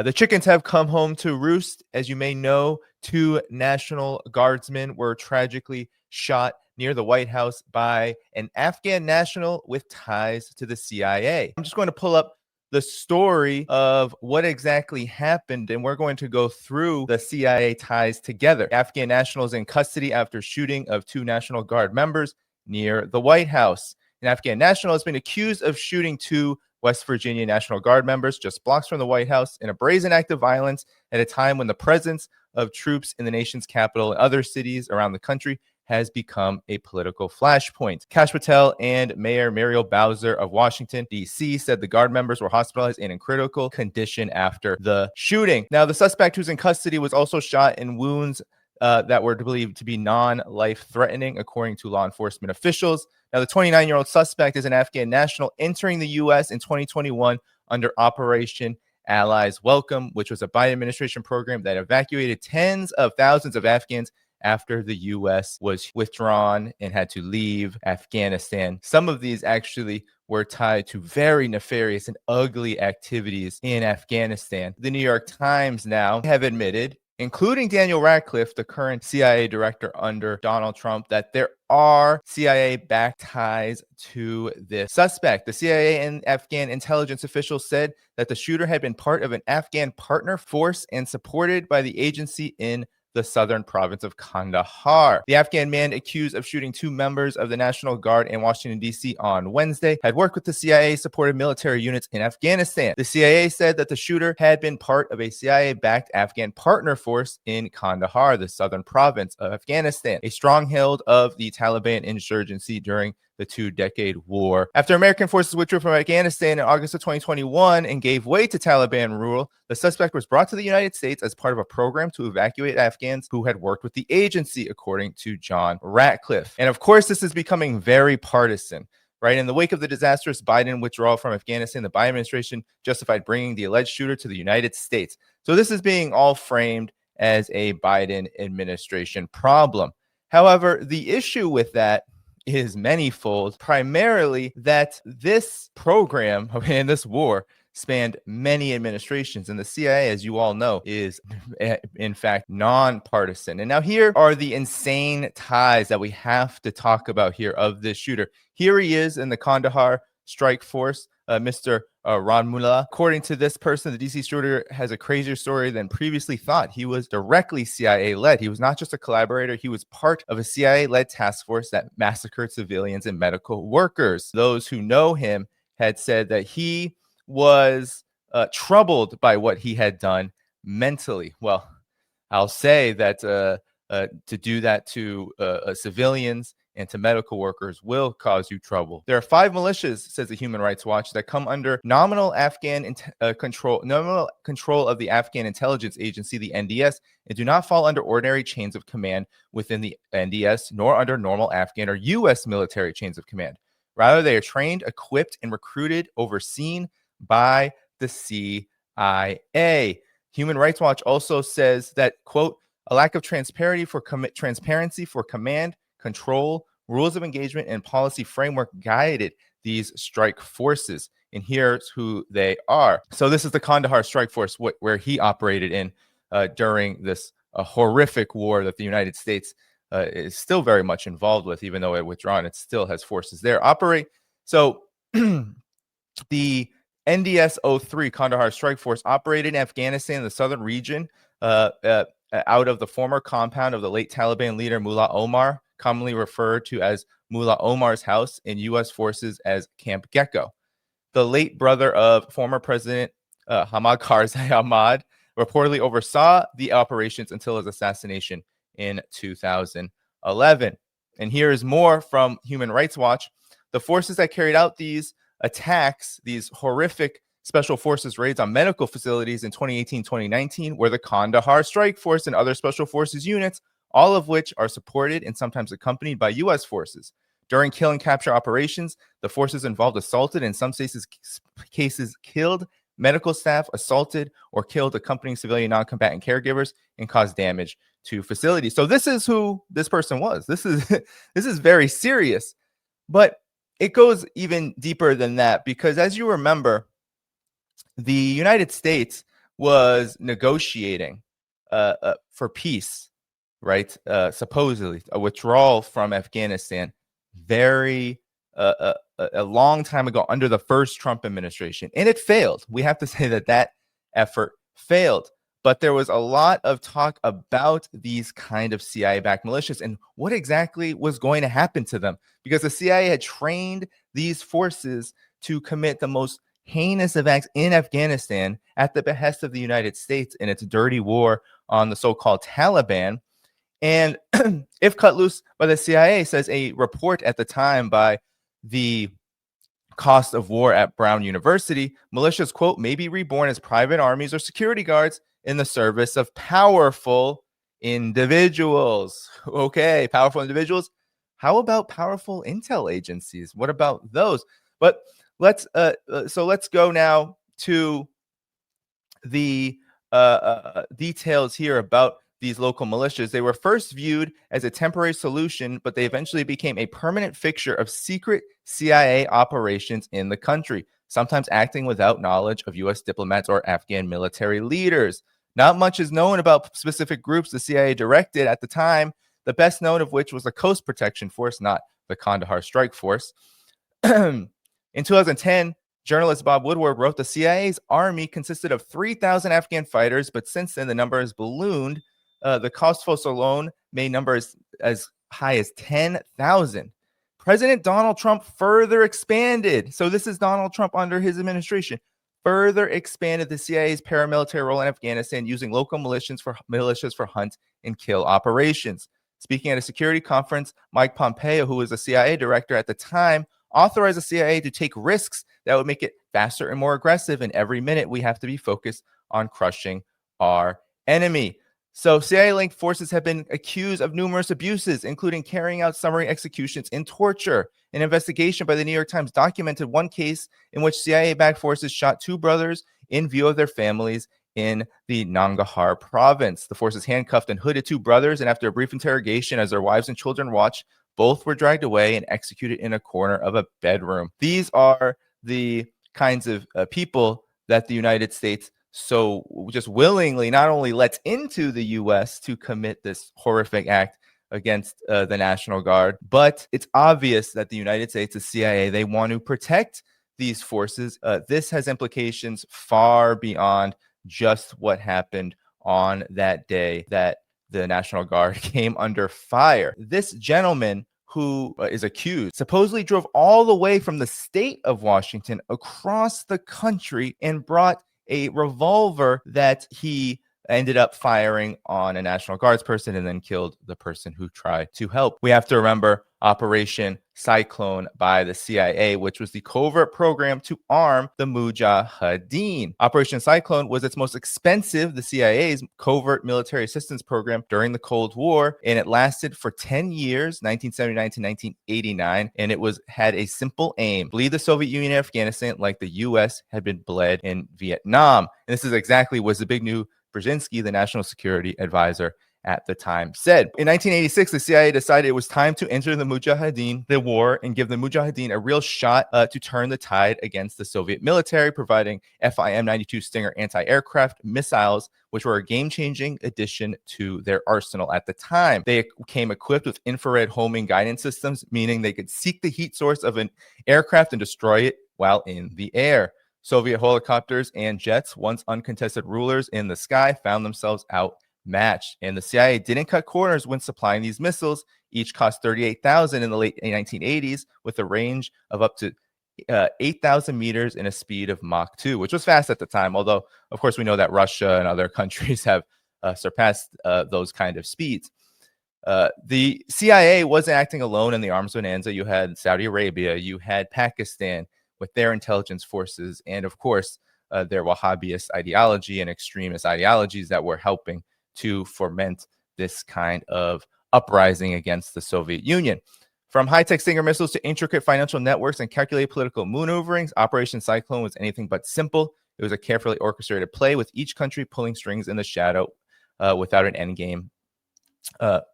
The chickens have come home to roost. As you may know, 2 National Guardsmen were tragically shot near the White House by an Afghan national with ties to the CIA. I'm just going to pull up the story of what exactly happened, and we're going to go through the CIA ties together. Afghan nationals in custody after shooting of 2 National Guard members near the White House. An Afghan national has been accused of shooting 2 West Virginia National Guard members just blocks from the White House in a brazen act of violence at a time when the presence of troops in the nation's capital and other cities around the country has become a political flashpoint. Kash Patel and Mayor Muriel Bowser of Washington, D.C. said the Guard members were hospitalized and in critical condition after the shooting. Now, the suspect who's in custody was also shot in wounds that were believed to be non-life-threatening, according to law enforcement officials. Now, the 29-year-old suspect is an Afghan national entering the U.S. in 2021 under Operation Allies Welcome, which was a Biden administration program that evacuated tens of thousands of Afghans after the U.S. was withdrawn and had to leave Afghanistan. Some of these actually were tied to very nefarious and ugly activities in Afghanistan. The New York Times now have admitted, including Daniel Radcliffe, the current CIA director under Donald Trump, that there are CIA-backed ties to this suspect. The CIA and Afghan intelligence officials said that the shooter had been part of an Afghan partner force and supported by the agency in the southern province of Kandahar. The Afghan man accused of shooting 2 members of the National Guard in Washington, D.C. on Wednesday had worked with the CIA-supported military units in Afghanistan. The CIA said that the shooter had been part of a CIA-backed Afghan partner force in Kandahar, the southern province of Afghanistan, a stronghold of the Taliban insurgency during the 2-decade war. After American forces withdrew from Afghanistan in August of 2021 and gave way to Taliban rule, the suspect was brought to the United States as part of a program to evacuate Afghans who had worked with the agency, according to John Ratcliffe. And of course, this is becoming very partisan. Right? In the wake of the disastrous Biden withdrawal from Afghanistan, the Biden administration justified bringing the alleged shooter to the United States. So this is being all framed as a Biden administration problem. However, the issue with that is manyfold, primarily that this program and this war spanned many administrations, and the CIA, as you all know, is in fact nonpartisan. And now here are the insane ties that we have to talk about here of this shooter. Here he is in the Kandahar strike force, Mr. Ron Mullah. According to this person, the DC shooter has a crazier story than previously thought. He was directly CIA-led. He was not just a collaborator. He was part of a CIA-led task force that massacred civilians and medical workers. Those who know him had said that he was troubled by what he had done mentally. Well, I'll say that to do that to civilians and to medical workers will cause you trouble. There are 5 militias, says the Human Rights Watch, that come under nominal control of the Afghan intelligence agency, the NDS, and do not fall under ordinary chains of command within the NDS, nor under normal Afghan or U.S. military chains of command. Rather, they are trained, equipped, and recruited, overseen by the CIA. Human Rights Watch also says that, quote, a lack of transparency for command, control, rules of engagement, and policy framework guided these strike forces. And here's who they are. So this is the Kandahar strike force, where he operated in during this horrific war that the United States is still very much involved with, even though it withdrawn, it still has forces there operate. So the NDS-03 Kandahar Strike Force operated in Afghanistan, the southern region, out of the former compound of the late Taliban leader Mullah Omar, commonly referred to as Mullah Omar's house, in U.S. forces as Camp Gecko. The late brother of former President Hamid Karzai Ahmad reportedly oversaw the operations until his assassination in 2011. And here is more from Human Rights Watch. The forces that carried out these attacks, these horrific special forces raids on medical facilities in 2018-2019 were the Kandahar Strike Force and other special forces units, all of which are supported and sometimes accompanied by U.S. forces. During kill and capture operations, the forces involved assaulted, in some cases killed medical staff, assaulted or killed accompanying civilian non-combatant caregivers, and caused damage to facilities. So this is who this person was. This is very serious. But it goes even deeper than that, because as you remember, the United States was negotiating for peace, right? Supposedly a withdrawal from Afghanistan, very a long time ago under the first Trump administration, and it failed. We have to say that effort failed. But there was a lot of talk about these kind of CIA-backed militias and what exactly was going to happen to them, because the CIA had trained these forces to commit the most heinous of acts in Afghanistan at the behest of the United States in its dirty war on the so-called Taliban. And if cut loose by the CIA, says a report at the time by the Cost of War at Brown University, militias, quote, may be reborn as private armies or security guards in the service of powerful individuals. Okay, powerful individuals. How about powerful intel agencies? What about those? But let's go now to the details here about these local militias. They were first viewed as a temporary solution, but they eventually became a permanent fixture of secret CIA operations in the country, sometimes acting without knowledge of U.S. diplomats or Afghan military leaders. Not much is known about specific groups the CIA directed at the time, the best known of which was the Coast Protection Force, not the Kandahar Strike Force. In 2010, journalist Bob Woodward wrote the CIA's army consisted of 3,000 Afghan fighters, but since then the number has ballooned. The cost force alone may number as high as 10,000. President Donald Trump further expanded. So this is Donald Trump under his administration. Further expanded the CIA's paramilitary role in Afghanistan using local militias for hunt and kill operations. Speaking at a security conference, Mike Pompeo, who was a CIA director at the time, authorized the CIA to take risks that would make it faster and more aggressive. And every minute we have to be focused on crushing our enemy. So CIA-linked forces have been accused of numerous abuses, including carrying out summary executions and torture. An investigation by the New York Times documented one case in which CIA-backed forces shot two brothers in view of their families in the Nangarhar province. The forces handcuffed and hooded two brothers, and after a brief interrogation as their wives and children watched, both were dragged away and executed in a corner of a bedroom. These are the kinds of people that the United States so just willingly not only lets into the U.S. to commit this horrific act against the National Guard, but it's obvious that the United States, the CIA, they want to protect these forces. This has implications far beyond just what happened on that day that the National Guard came under fire. This gentleman who is accused supposedly drove all the way from the state of Washington across the country and brought a revolver that he ended up firing on a National Guards person and then killed the person who tried to help. We have to remember Operation Cyclone by the CIA, which was the covert program to arm the Mujahideen. Operation Cyclone was its most expensive, the CIA's covert military assistance program during the Cold War, and it lasted for 10 years, 1979 to 1989, and it had a simple aim: bleed the Soviet Union and Afghanistan like the U.S. had been bled in Vietnam. And this is exactly what Zbigniew Brzezinski, the national security advisor at the time, said. In 1986, the CIA decided it was time to enter the Mujahideen, the war, and give the Mujahideen a real shot to turn the tide against the Soviet military, providing FIM-92 Stinger anti-aircraft missiles, which were a game-changing addition to their arsenal at the time. They came equipped with infrared homing guidance systems, meaning they could seek the heat source of an aircraft and destroy it while in the air. Soviet helicopters and jets, once uncontested rulers in the sky, found themselves outmatched. And the CIA didn't cut corners when supplying these missiles. Each cost $38,000 in the late 1980s, with a range of up to 8,000 meters and a speed of Mach 2, which was fast at the time. Although, of course, we know that Russia and other countries have surpassed those kind of speeds. The CIA wasn't acting alone in the arms bonanza. You had Saudi Arabia, you had Pakistan with their intelligence forces, and of course, their Wahhabist ideology and extremist ideologies that were helping to foment this kind of uprising against the Soviet Union. From high-tech Stinger missiles to intricate financial networks and calculated political maneuverings, Operation Cyclone was anything but simple. It was a carefully orchestrated play, with each country pulling strings in the shadow without an end game,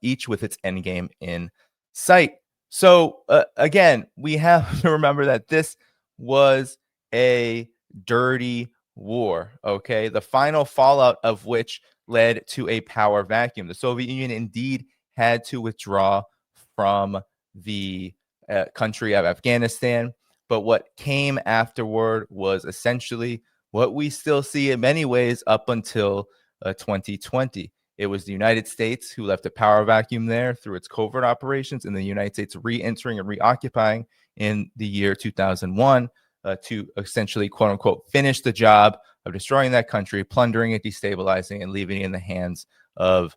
each with its end game in sight. So again, we have to remember that this was a dirty War, okay? The final fallout of which led to a power vacuum. The Soviet Union indeed had to withdraw from the country of Afghanistan, but what came afterward was essentially what we still see in many ways up until 2020. It was the United States who left a power vacuum there through its covert operations, and the United States re-entering and reoccupying in the year 2001 to essentially, quote unquote, finish the job of destroying that country, plundering it, destabilizing, and leaving it in the hands of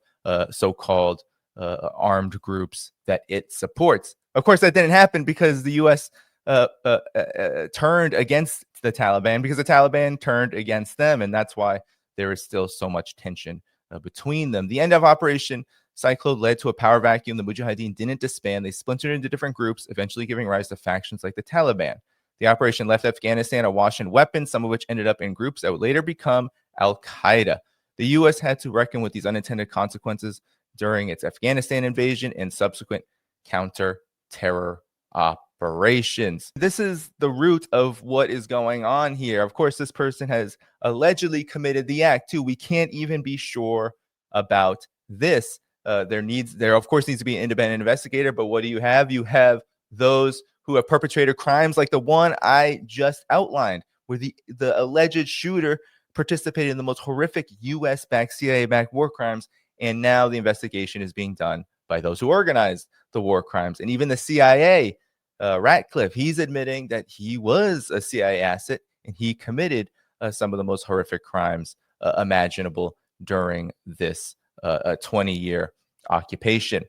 so-called armed groups that it supports. Of course, that didn't happen because the U.S. Turned against the Taliban, because the Taliban turned against them, and that's why there is still so much tension between them. The end of Operation Cyclone led to a power vacuum. The Mujahideen didn't disband. They splintered into different groups, eventually giving rise to factions like the Taliban. The operation left Afghanistan awash in weapons, some of which ended up in groups that would later become al-Qaeda. The U.S. had to reckon with these unintended consequences during its Afghanistan invasion and subsequent counter-terror operations. This is the root of what is going on here. Of course, this person has allegedly committed the act too. We can't even be sure about this. There of course needs to be an independent investigator, but what do you have? You have those who have perpetrated crimes like the one I just outlined, where the alleged shooter participated in the most horrific US-backed, CIA-backed war crimes, and now the investigation is being done by those who organized the war crimes. And even the CIA, Ratcliffe, he's admitting that he was a CIA asset and he committed some of the most horrific crimes imaginable during this 20-year occupation.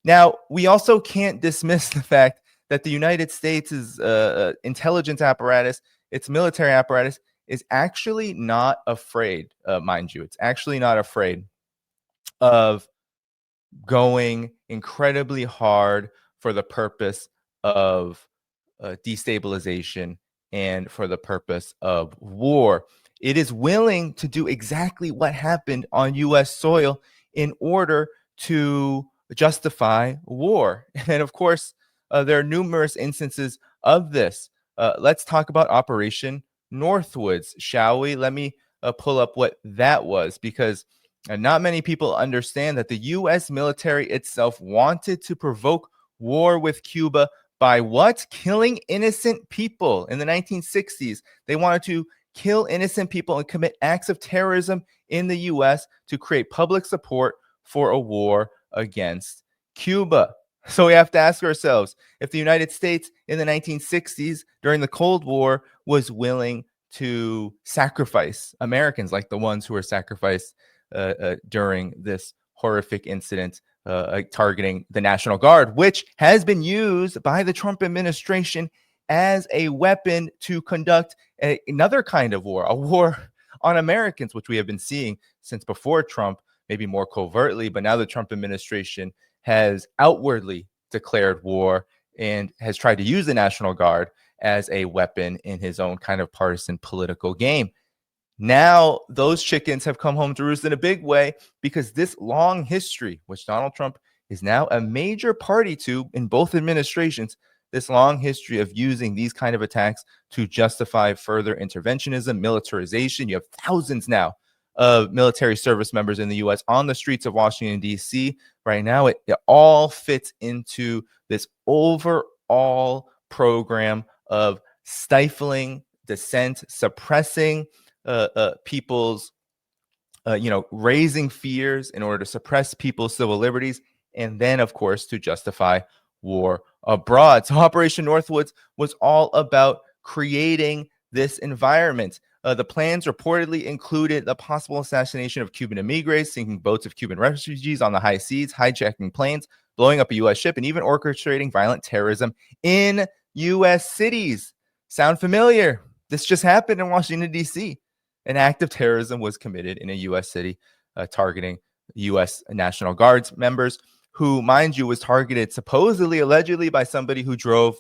Now, we also can't dismiss the fact that the United States' intelligence apparatus, its military apparatus, is actually not afraid, mind you, it's actually not afraid of going incredibly hard for the purpose of destabilization and for the purpose of war. It is willing to do exactly what happened on U.S. soil in order to justify war. And of course, there are numerous instances of this. Let's talk about Operation Northwoods, shall we? Let me pull up what that was, because not many people understand that the U.S. military itself wanted to provoke war with Cuba by what? Killing innocent people in the 1960s. They wanted to kill innocent people and commit acts of terrorism in the U.S. to create public support for a war against Cuba. So we have to ask ourselves, if the United States in the 1960s during the Cold War was willing to sacrifice Americans like the ones who were sacrificed during this horrific incident targeting the National Guard, which has been used by the Trump administration as a weapon to conduct another kind of war, a war on Americans, which we have been seeing since before Trump, maybe more covertly, but now the Trump administration has outwardly declared war and has tried to use the National Guard as a weapon in his own kind of partisan political game. Now those chickens have come home to roost in a big way, because this long history, which Donald Trump is now a major party to in both administrations, this long history of using these kind of attacks to justify further interventionism, militarization. You have thousands now of military service members in the U.S. on the streets of Washington, D.C. right now. It all fits into this overall program of stifling dissent, suppressing people's, raising fears in order to suppress people's civil liberties, and then, of course, to justify war abroad. So Operation Northwoods was all about creating this environment. The plans reportedly included the possible assassination of Cuban emigres, sinking boats of Cuban refugees on the high seas, hijacking planes, blowing up a U.S. ship, and even orchestrating violent terrorism in U.S. cities. Sound familiar? This just happened in Washington, D.C. An act of terrorism was committed in a U.S. city targeting U.S. National Guards members, who, mind you, was targeted supposedly, allegedly, by somebody who drove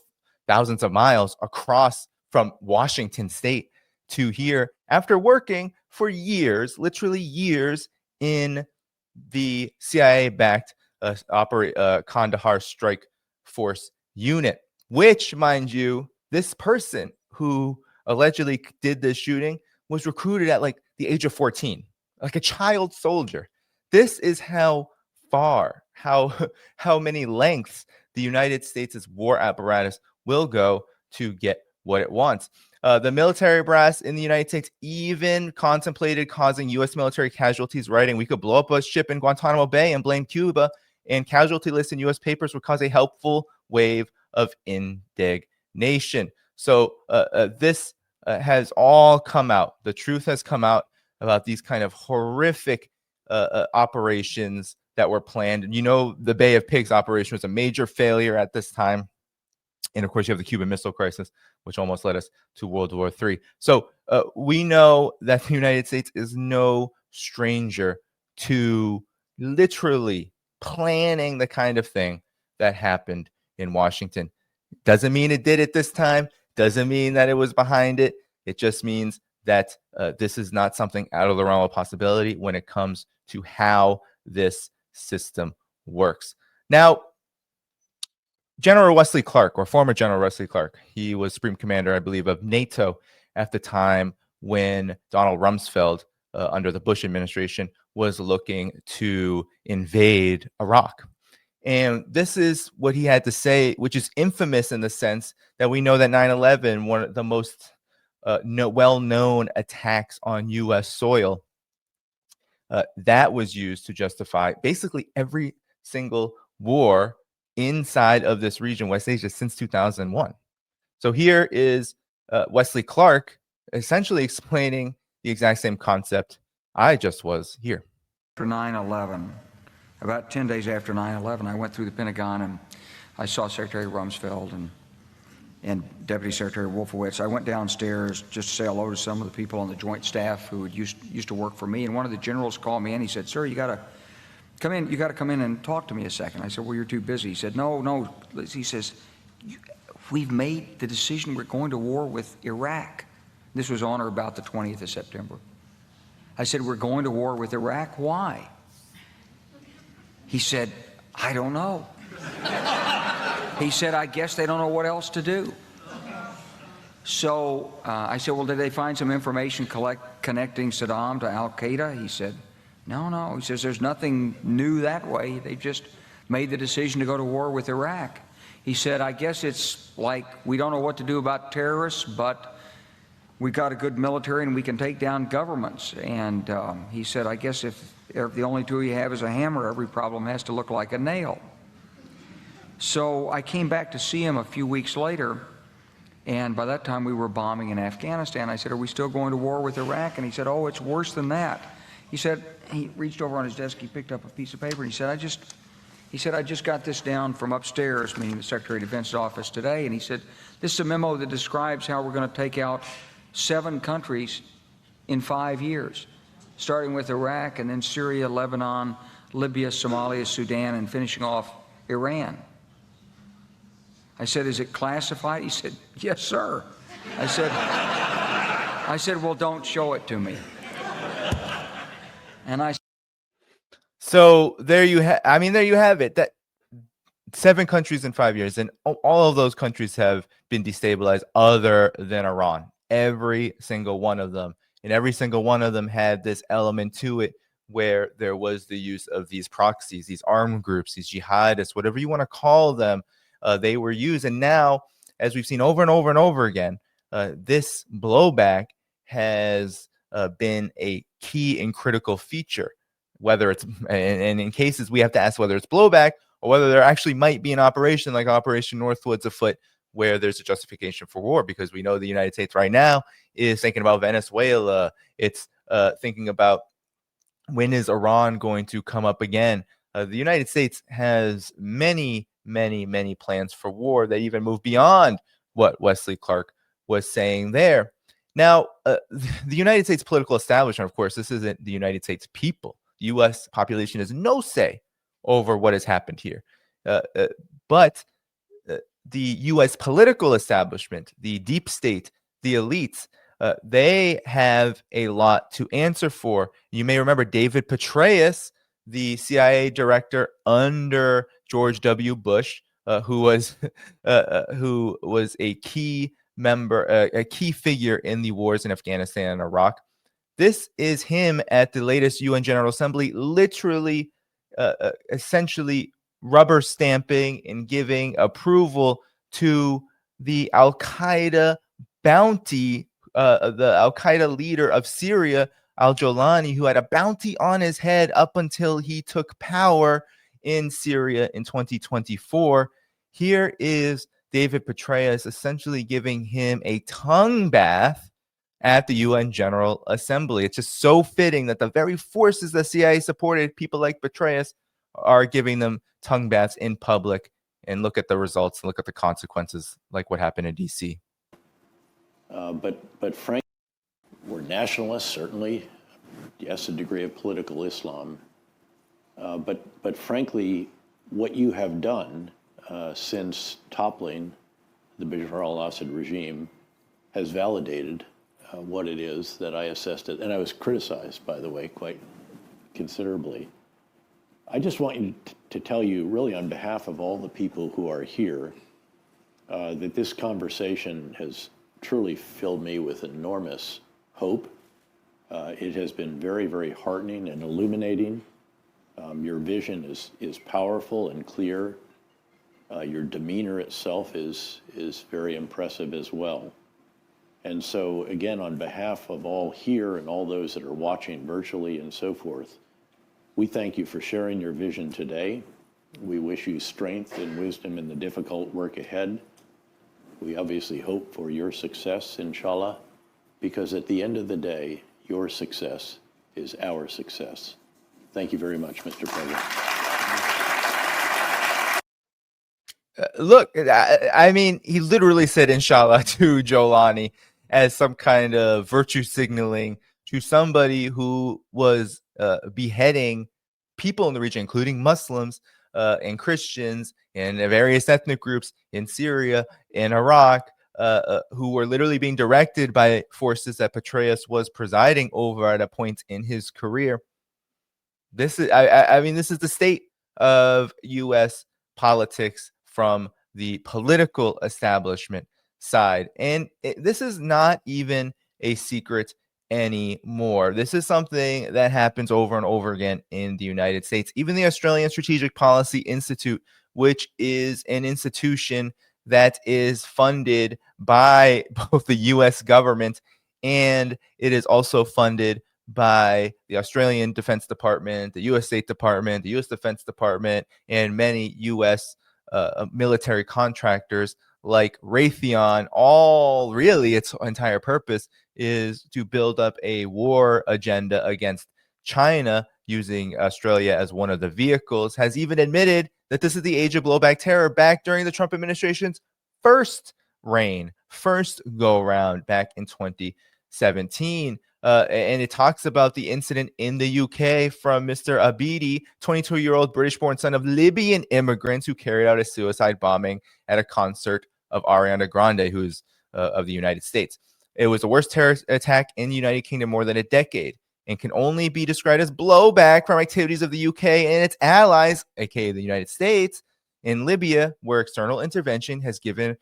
thousands of miles across from Washington State to here after working for years, literally years, in the CIA-backed Kandahar Strike Force unit, which, mind you, this person who allegedly did this shooting was recruited at like the age of 14, like a child soldier. This is how far, how many lengths the United States' war apparatus will go to get what it wants. The military brass in the United States even contemplated causing U.S. military casualties, writing, "We could blow up a ship in Guantanamo Bay and blame Cuba, and casualty lists in U.S. papers would cause a helpful wave of indignation." So this has all come out. The truth has come out about these kind of horrific operations that were planned. And the Bay of Pigs operation was a major failure at this time. And of course, you have the Cuban Missile Crisis, which almost led us to World War III. So we know that the United States is no stranger to literally planning the kind of thing that happened in Washington. Doesn't mean it did it this time. Doesn't mean that it was behind it. It just means that this is not something out of the realm of possibility when it comes to how this system works. Now, General Wesley Clark, or former General Wesley Clark, he was Supreme Commander, I believe, of NATO at the time when Donald Rumsfeld, under the Bush administration, was looking to invade Iraq. And this is what he had to say, which is infamous in the sense that we know that 9/11, one of the most well-known attacks on U.S. soil, that was used to justify basically every single war inside of this region, West Asia, since 2001. So here is Wesley Clark essentially explaining the exact same concept I just was here. After 9/11, about 10 days after 9/11, I went through the Pentagon and I saw Secretary Rumsfeld and Deputy Secretary Wolfowitz. I went downstairs just to say hello to some of the people on the Joint Staff who had used to work for me. And one of the generals called me in. He said, "Sir, you got to come in. You got to come in and talk to me a second." I said, "Well, you're too busy." He said, No. He says, "We've made the decision. We're going to war with Iraq." This was on or about the 20th of September. I said, "We're going to war with Iraq. Why?" He said, "I don't know." He said, "I guess they don't know what else to do." So I said, "Well, did they find some information connecting Saddam to Al-Qaeda?" He said, No. He says, "There's nothing new that way. They just made the decision to go to war with Iraq." He said, "I guess it's like we don't know what to do about terrorists, but we got a good military and we can take down governments." And he said, "I guess if the only tool you have is a hammer, every problem has to look like a nail." So I came back to see him a few weeks later, and by that time we were bombing in Afghanistan. I said, "Are we still going to war with Iraq?" And he said, "Oh, it's worse than that." He said, he reached over on his desk, he picked up a piece of paper, and he said, I just got this down from upstairs," meaning the Secretary of Defense's office today, and he said, "This is a memo that describes how we're going to take out 7 countries in 5 years, starting with Iraq and then Syria, Lebanon, Libya, Somalia, Sudan, and finishing off Iran." I said, "Is it classified?" He said, "Yes, sir." I said, "Well, don't show it to me." And So there you have it. That 7 countries in 5 years, and all of those countries have been destabilized other than Iran. Every single one of them. And every single one of them had this element to it where there was the use of these proxies, these armed groups, these jihadists, whatever you want to call them, they were used. And now, as we've seen over and over and over again, this blowback has been a key and critical feature. Whether it's, and in cases we have to ask whether it's blowback or whether there actually might be an operation like Operation Northwoods afoot where there's a justification for war, because we know the United States right now is thinking about Venezuela. It's thinking about when is Iran going to come up again. The United States has many plans for war that even move beyond what Wesley Clark was saying there. Now, the United States political establishment, of course, this isn't the United States people. The U.S. population has no say over what has happened here. But the U.S. political establishment, the deep state, the elites, they have a lot to answer for. You may remember David Petraeus, the CIA director under George W. Bush, who was a key member, a key figure in the wars in Afghanistan and Iraq. This is him at the latest UN General Assembly, literally, essentially rubber stamping and giving approval to the Al-Qaeda bounty, the Al-Qaeda leader of Syria, al-Jolani, who had a bounty on his head up until he took power in Syria in 2024. Here is David Petraeus essentially giving him a tongue bath at the UN General Assembly. It's just so fitting that the very forces the CIA supported, people like Petraeus, are giving them tongue baths in public. And look at the results and look at the consequences, like what happened in DC. But frankly, we're nationalists, certainly. Yes, a degree of political Islam. But frankly, what you have done since toppling the Bashar al-Assad regime has validated what it is that I assessed it. And I was criticized, by the way, quite considerably. I just want you to tell you, really on behalf of all the people who are here, that this conversation has truly filled me with enormous hope. It has been very, very heartening and illuminating. Your vision is powerful and clear. Your demeanor itself is very impressive as well. And so, again, on behalf of all here and all those that are watching virtually and so forth, we thank you for sharing your vision today. We wish you strength and wisdom in the difficult work ahead. We obviously hope for your success, inshallah, because at the end of the day, your success is our success. Thank you very much, Mr. President. Look, I mean, he literally said inshallah to Jolani as some kind of virtue signaling to somebody who was beheading people in the region, including Muslims and Christians and various ethnic groups in Syria and Iraq, who were literally being directed by forces that Petraeus was presiding over at a point in his career. This is, I mean, this is the state of U.S. politics from the political establishment side. And this is not even a secret anymore. This is something that happens over and over again in the United States. Even the Australian Strategic Policy Institute, which is an institution that is funded by both the U.S. government and it is also funded by the Australian Defense Department, the U.S. State Department, the U.S. Defense Department, and many U.S. Military contractors like Raytheon. All really its entire purpose is to build up a war agenda against China, using Australia as one of the vehicles, has even admitted that this is the age of blowback terror back during the Trump administration's first reign, first go around back in 2017. And it talks about the incident in the UK from Mr. Abidi, 22-year-old British-born son of Libyan immigrants who carried out a suicide bombing at a concert of Ariana Grande, who's of the United States. It was the worst terrorist attack in the United Kingdom more than a decade and can only be described as blowback from activities of the UK and its allies, aka the United States, in Libya, where external intervention has given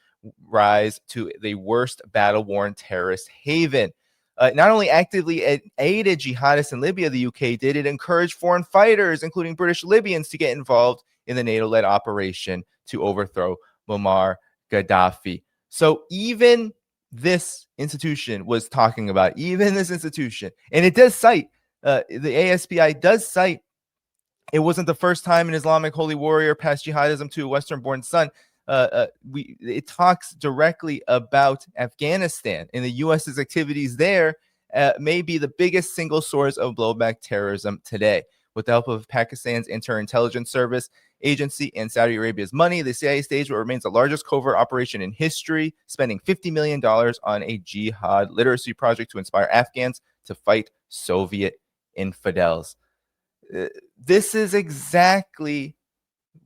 rise to the worst battle-worn terrorist haven. Not only actively aided jihadists in Libya, the UK did, it encouraged foreign fighters, including British Libyans, to get involved in the NATO-led operation to overthrow Muammar Gaddafi. So even this institution was talking about, even this institution, and it does cite, the ASPI does cite, it wasn't the first time an Islamic holy warrior passed jihadism to a Western-born son. It talks directly about Afghanistan and the U.S.'s activities there may be the biggest single source of blowback terrorism today. With the help of Pakistan's Inter-Intelligence Service Agency and Saudi Arabia's money, the CIA staged what remains the largest covert operation in history, spending $50 million on a jihad literacy project to inspire Afghans to fight Soviet infidels. This is exactly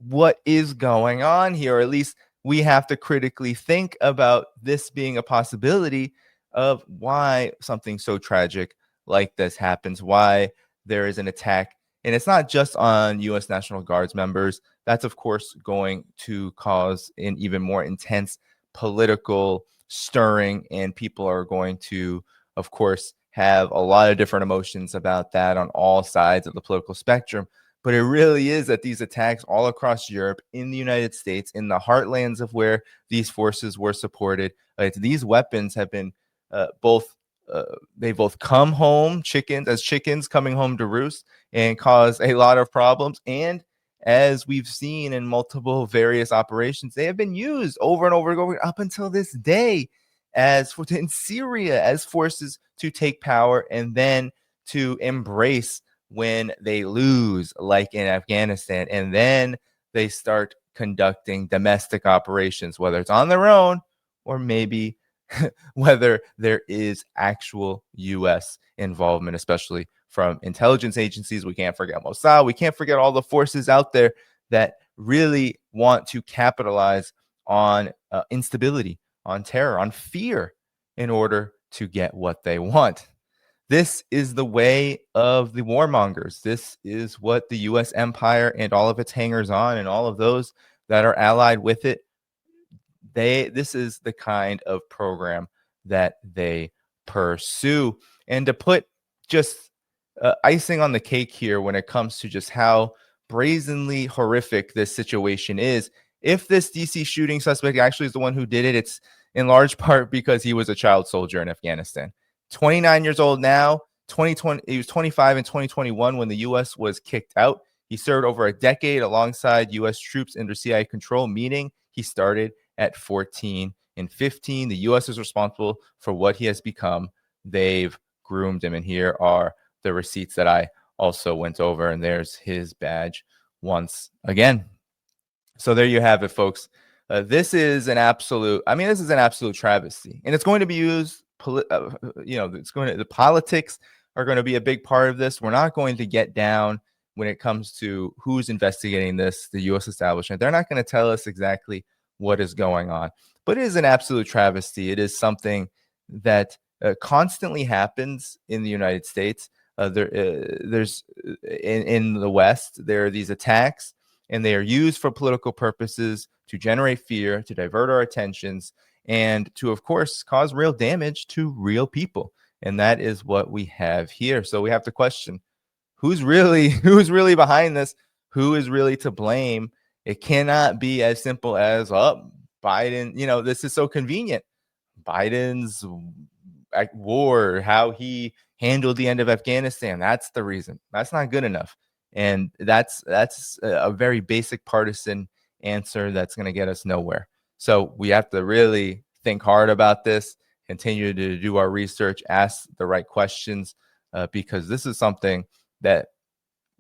what is going on here, or at least we have to critically think about this being a possibility of why something so tragic like this happens, why there is an attack. And it's not just on U.S. National Guards members. That's, of course, going to cause an even more intense political stirring, and people are going to, of course, have a lot of different emotions about that on all sides of the political spectrum. But it really is that these attacks all across Europe, in the United States, in the heartlands of where these forces were supported, these weapons have been they both come home chickens coming home to roost and cause a lot of problems. And as we've seen in multiple various operations, they have been used over and over and over up until this day in Syria as forces to take power and then to embrace when they lose, like in Afghanistan. And then they start conducting domestic operations, whether it's on their own or maybe whether there is actual U.S. involvement, especially from intelligence agencies. We can't forget Mossad. We can't forget all the forces out there that really want to capitalize on instability, on terror, on fear in order to get what they want. This is the way of the warmongers. This is what the U.S. empire and all of its hangers-on and all of those that are allied with it, this is the kind of program that they pursue. And to put just icing on the cake here when it comes to just how brazenly horrific this situation is, if this DC shooting suspect actually is the one who did it, it's in large part because he was a child soldier in Afghanistan. 29 years old now. 2020, he was 25 in 2021 when the U.S. was kicked out. He served over a decade alongside U.S. troops under CIA control, meaning he started at 14 and 15. The U.S. is responsible for what he has become. They've groomed him. And here are the receipts that I also went over. And there's his badge once again. So there you have it, folks. This is an absolute travesty. And it's going to be used, the politics are going to be a big part of this. We're not going to get down when it comes to who's investigating this, the U.S. establishment. They're not going to tell us exactly what is going on, but it is an absolute travesty. It is something that constantly happens in the United States. There's in the West, there are these attacks, and they are used for political purposes to generate fear, to divert our attentions, and to, of course, cause real damage to real people. And that is what we have here. So we have to question who's really behind this, who is really to blame. It cannot be as simple as, Biden, this is so convenient. Biden's war, how he handled the end of Afghanistan, that's the reason. That's not good enough. And that's a very basic partisan answer that's going to get us nowhere. So we have to really think hard about this, continue to do our research, ask the right questions, because this is something that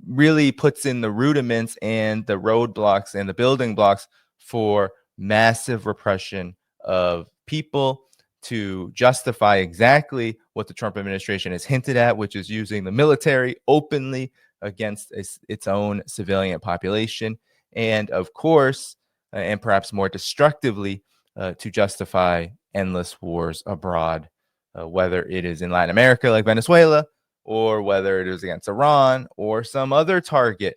really puts in the rudiments and the roadblocks and the building blocks for massive repression of people to justify exactly what the Trump administration has hinted at, which is using the military openly against its own civilian population. And of course, and perhaps more destructively, to justify endless wars abroad, whether it is in Latin America like Venezuela, or whether it is against Iran or some other target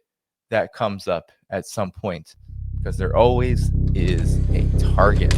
that comes up at some point, because there always is a target.